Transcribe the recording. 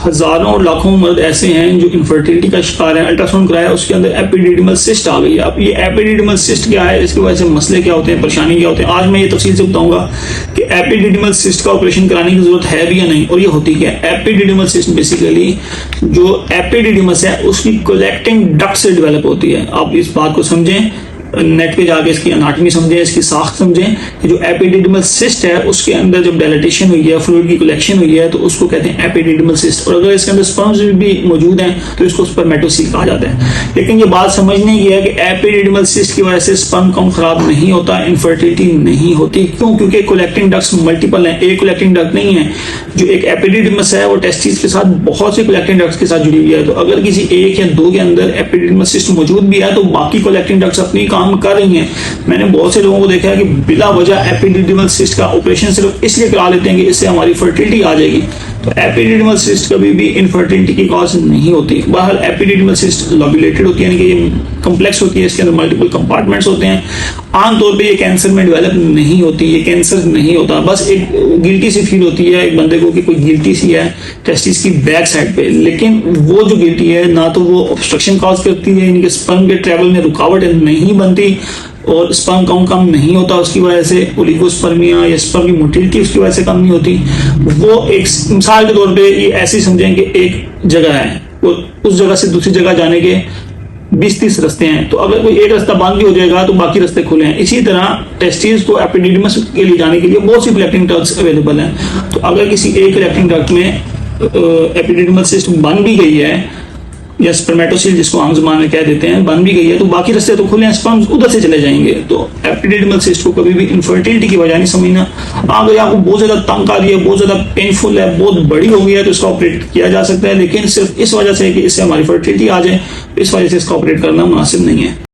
हजारों लाखों मर्द ऐसे हैं जो इनफर्टिलिटी का शिकार है, अल्ट्रासाउंड कराया उसके अंदर एपिडिडिमल सिस्ट आ गई है। अब ये एपिडिडिमल सिस्ट क्या है, इसकी वजह से मसले क्या होते हैं, परेशानी क्या होते हैं, आज मैं ये तफसील से बताऊंगा कि एपिडिडिमल सिस्ट का ऑपरेशन कराने की जरूरत है भी या नहीं और ये होती क्या है। एपिडिडिमल सिस्ट बेसिकली जो एपिडिडिमस है उसकी कलेक्टिंग डक्ट से डेवलप होती है। आप इस बात को समझें, नेट पे जाके इसकी एनाटॉमी समझें, इसकी साख्त समझें कि जो एपिडिडिमल सिस्ट है उसके अंदर जब डायलेटेशन हुई है, फ्लूइड की कलेक्शन हुई है, तो उसको कहते हैं एपिडिडिमल सिस्ट। और अगर इसके अंदर स्पर्म्स भी मौजूद हैं तो इसको स्पर्मेटोसील कहा जाता है। लेकिन ये बात समझने की है कि एपिडिडिमल सिस्ट की वजह से स्पर्म काउंट खराब नहीं होता, इनफर्टिलिटी नहीं होती। क्यों? क्योंकि कलेक्टिंग डक्ट्स मल्टीपल हैं, एक कलेक्टिंग डक्ट नहीं है। जो एक एपिडिडिमस है वो टेस्टिस के साथ बहुत से कलेक्टिंग डक्ट्स के साथ जुड़ी हुई है। तो अगर किसी एक या दो के अंदर एपिडिडिमल सिस्ट मौजूद भी है तो बाकी कलेक्टिंग डक्ट्स अपनी काम कर रही हैं। मैंने बहुत से लोगों को देखा है कि बिला वजह एपिडिडिमल सिस्ट का ऑपरेशन सिर्फ इसलिए करा लेते हैं कि इससे हमारी फर्टिलिटी आ जाएगी। तो एपिडिडिमल सिस्ट कभी भी इनफर्टिलिटी की कॉज नहीं होती। बहरहाल एपिडिडिमल सिस्ट लॉब्यूलेटेड होती है, यानी कि ये कम्प्लेक्स होती है, इसके अंदर मल्टीपल कंपार्टमेंट्स होते हैं। आमतौर पे ये कैंसर में डेवलप नहीं होती, ये कैंसर नहीं होता, बस एक गिल्टी सी फील होती है एक बंदे को कि कोई गिल्टी सी है टेस्टिस की बैक साइड पे। लेकिन वो जो गिल्टी है ना तो वो ऑब्स्ट्रक्शन कॉज करती है, यानी कि स्पर्म के ट्रेवल में रुकावट नहीं बनती और स्पर्म काउंट कम नहीं होता उसकी वजह से, ओलिगोस्पर्मिया या स्पर्म की मोटिलिटी उसकी वजह से कम नहीं होती। वो एक मिसाल के तौर पे ये ऐसे समझें कि एक जगह है, उस जगह से दूसरी जगह जाने के 20-30 रास्ते हैं, तो अगर कोई एक रास्ता बंद भी हो जाएगा तो बाकी रास्ते खुले हैं। इसी तरह टेस्टिस को एपिडिडिमस के लिए जाने के लिए बहुत सी कलेक्टिंग डक्ट्स अवेलेबल हैं। तो अगर किसी एक कलेक्टिंग डक्ट में एपिडिडिमल सिस्ट बन भी गई है या स्पर्मेटोसील जिसको आम ज़बान में कह देते हैं बन भी गई है तो बाकी रास्ते तो खुले हैं, स्पर्म्स उधर से चले जाएंगे। तो एपिडिडिमल सिस्ट को कभी भी इनफर्टिलिटी की वजह नहीं समझना। अगर आपको बहुत ज्यादा तंग आ रही है, बहुत ज्यादा पेनफुल है, बहुत बड़ी हो गई है तो इसका ऑपरेट किया जा सकता है, लेकिन सिर्फ इस वजह से कि इससे हमारी फर्टिलिटी आ जाए, इस वजह से इसका ऑपरेट करना मुनासिब नहीं है।